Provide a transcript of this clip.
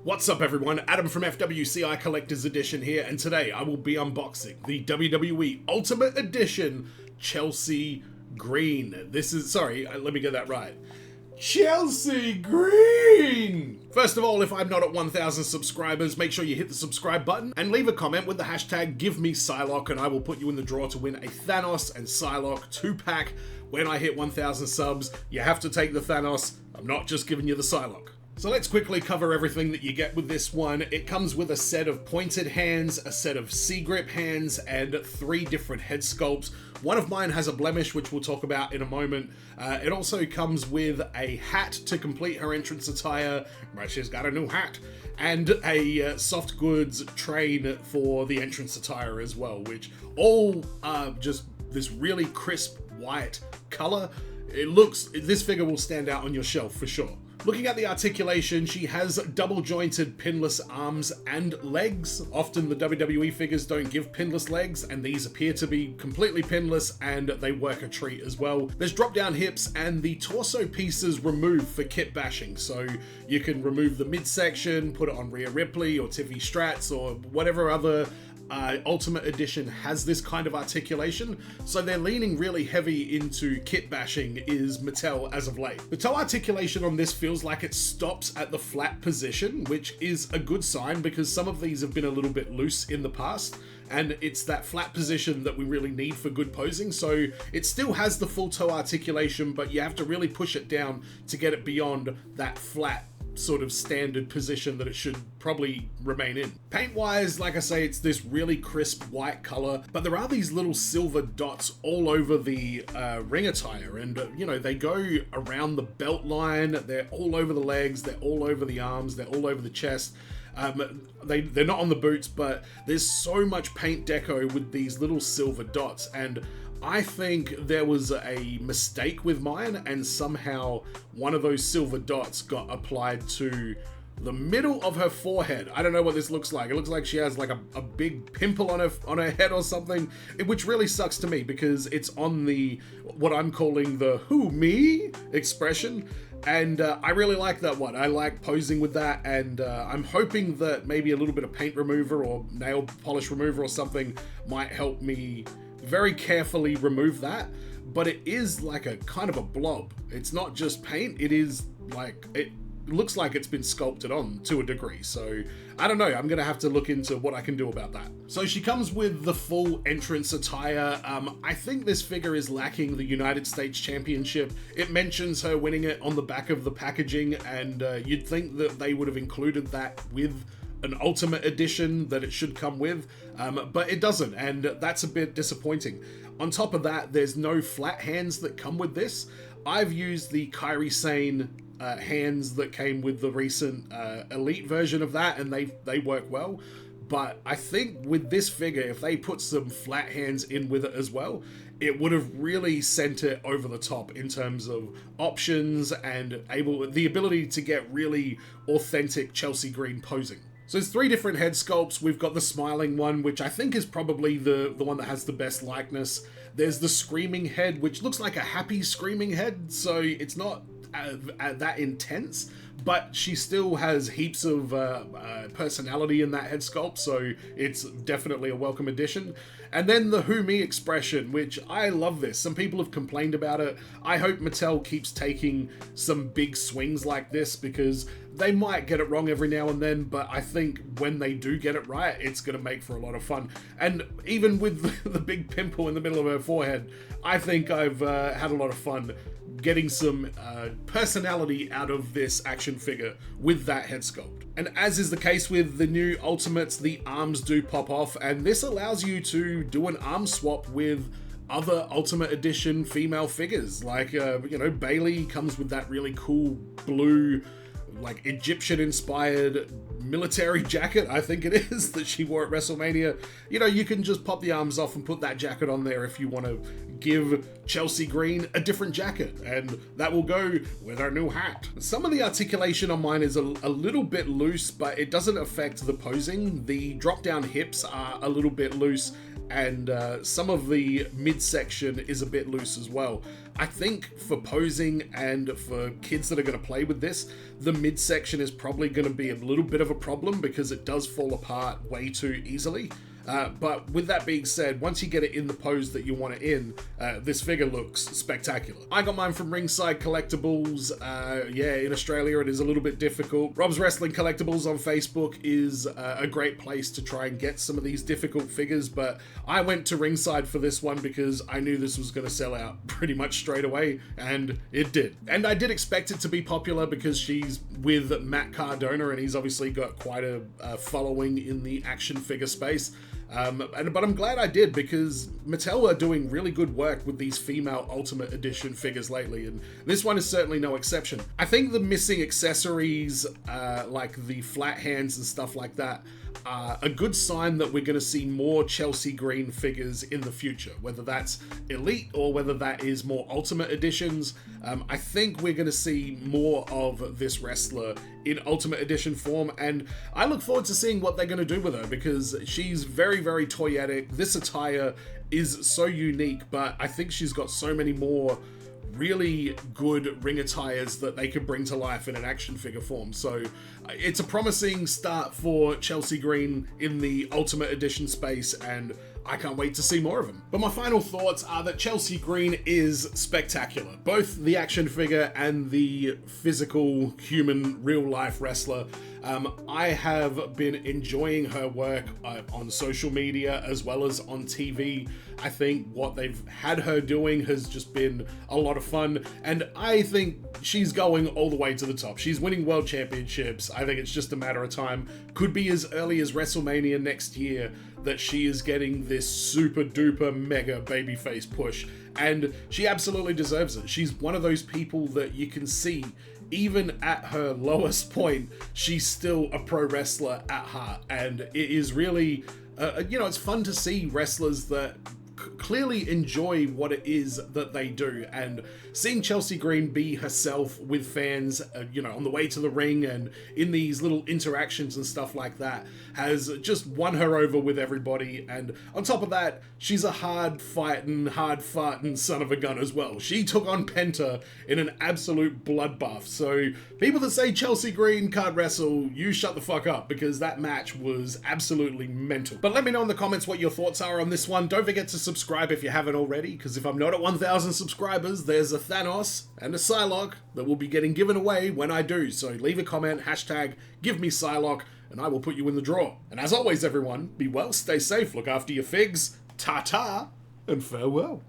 What's up everyone, Adam from FWCI Collector's Edition here, and today I will be unboxing the WWE Ultimate Edition Chelsea Green. Let me get that right. Chelsea Green! First of all, if I'm not at 1,000 subscribers, make sure you hit the subscribe button and leave a comment with the hashtag #GiveMePsylocke, and I will put you in the draw to win a Thanos and Psylocke 2-pack when I hit 1,000 subs. You have to take the Thanos, I'm not just giving you the Psylocke. So let's quickly cover everything that you get with this one. It comes with a set of pointed hands, a set of C-grip hands, and 3 different head sculpts. One of mine has a blemish, which we'll talk about in a moment. It also comes with a hat to complete her entrance attire. Right, she's got a new hat. And a soft goods train for the entrance attire as well, which all are just this really crisp white color. This figure will stand out on your shelf for sure. Looking at the articulation, she has double jointed pinless arms and legs. Often the WWE figures don't give pinless legs, and these appear to be completely pinless, and they work a treat as well. There's drop down hips, and the torso pieces removed for kit bashing, so you can remove the midsection, put it on Rhea Ripley or Tiffy Stratz or whatever other Ultimate Edition has this kind of articulation, so they're leaning really heavy into kit bashing is Mattel as of late. The toe articulation on this feels like it stops at the flat position, which is a good sign because some of these have been a little bit loose in the past, and it's that flat position that we really need for good posing. So it still has the full toe articulation, but you have to really push it down to get it beyond that flat sort of standard position that it should probably remain in. Paint wise, like I say, it's this really crisp white color, but there are these little silver dots all over the ring attire, and they go around the belt line, they're all over the legs, they're all over the arms, they're all over the chest. They're not on the boots, but there's so much paint deco with these little silver dots, and I think there was a mistake with mine, and somehow one of those silver dots got applied to the middle of her forehead. I don't know what this looks like. It looks like she has like a big pimple on her head or something, which really sucks to me because it's on what I'm calling the "who me" expression. And I really like that one. I like posing with that, and I'm hoping that maybe a little bit of paint remover or nail polish remover or something might help me very carefully remove that. But it is like a kind of a blob. It's not just paint, it is like, it looks like it's been sculpted on to a degree. So I don't know, I'm gonna have to look into what I can do about that. So she comes with the full entrance attire. I think this figure is lacking the United States Championship. It mentions her winning it on the back of the packaging, and you'd think that they would have included that with an Ultimate Edition that it should come with, but it doesn't, and that's a bit disappointing. On top of that, there's no flat hands that come with this. I've used the Kairi Sane hands that came with the recent Elite version of that, and they work well. But I think with this figure, if they put some flat hands in with it as well, it would have really sent it over the top in terms of options and the ability to get really authentic Chelsea Green posing. So there's 3 different head sculpts. We've got the smiling one, which I think is probably the one that has the best likeness. There's the screaming head, which looks like a happy screaming head, so it's not that intense, but she still has heaps of personality in that head sculpt, so it's definitely a welcome addition. And then the "who me" expression, which I love this. Some people have complained about it. I hope Mattel keeps taking some big swings like this, because they might get it wrong every now and then, but I think when they do get it right, it's going to make for a lot of fun. And even with the big pimple in the middle of her forehead, I think I've had a lot of fun getting some personality out of this action figure with that head sculpt. And as is the case with the new Ultimates, the arms do pop off, and this allows you to do an arm swap with other Ultimate Edition female figures. Like, Bayley comes with that really cool blue, like Egyptian-inspired military jacket, I think it is, that she wore at WrestleMania. You can just pop the arms off and put that jacket on there if you want to give Chelsea Green a different jacket, and that will go with her new hat. Some of the articulation on mine is a little bit loose, but it doesn't affect the posing. The drop-down hips are a little bit loose, and some of the midsection is a bit loose as well. I think for posing and for kids that are going to play with this, the midsection is probably going to be a little bit of a problem because it does fall apart way too easily. But with that being said, once you get it in the pose that you want it in, this figure looks spectacular. I got mine from Ringside Collectibles. Yeah, in Australia it is a little bit difficult. Rob's Wrestling Collectibles on Facebook is a great place to try and get some of these difficult figures, but I went to Ringside for this one because I knew this was going to sell out pretty much straight away, and it did. And I did expect it to be popular because she's with Matt Cardona, and he's obviously got quite a following in the action figure space. But I'm glad I did, because Mattel are doing really good work with these female Ultimate Edition figures lately, and this one is certainly no exception. I think the missing accessories, like the flat hands and stuff like that, are a good sign that we're going to see more Chelsea Green figures in the future, whether that's Elite or whether that is more Ultimate Editions. I think we're going to see more of this wrestler in Ultimate Edition form, and I look forward to seeing what they're going to do with her, because she's very, very toyetic. This attire is so unique, but I think she's got so many more really good ring attires that they could bring to life in an action figure form. So it's a promising start for Chelsea Green in the Ultimate Edition space, and I can't wait to see more of them. But my final thoughts are that Chelsea Green is spectacular. Both the action figure and the physical, human, real-life wrestler. I have been enjoying her work on social media as well as on TV. I think what they've had her doing has just been a lot of fun, and I think she's going all the way to the top. She's winning world championships. I think it's just a matter of time. Could be as early as WrestleMania next year that she is getting this super duper mega babyface push, and she absolutely deserves it. She's one of those people that you can see, even at her lowest point, she's still a pro wrestler at heart, and it is really, it's fun to see wrestlers that clearly enjoy what it is that they do, and seeing Chelsea Green be herself with fans, on the way to the ring and in these little interactions and stuff like that has just won her over with everybody. And on top of that, she's a hard fighting, hard farting son of a gun as well. She took on Penta in an absolute bloodbath. So people that say Chelsea Green can't wrestle, you shut the fuck up, because that match was absolutely mental. But let me know in the comments what your thoughts are on this one. Don't forget to subscribe if you haven't already, because if I'm not at 1,000 subscribers, there's a Thanos and a Psylocke that will be getting given away when I do. So leave a comment, hashtag give me Psylocke, and I will put you in the draw. And as always, everyone, be well, stay safe, look after your figs, ta-ta, and farewell.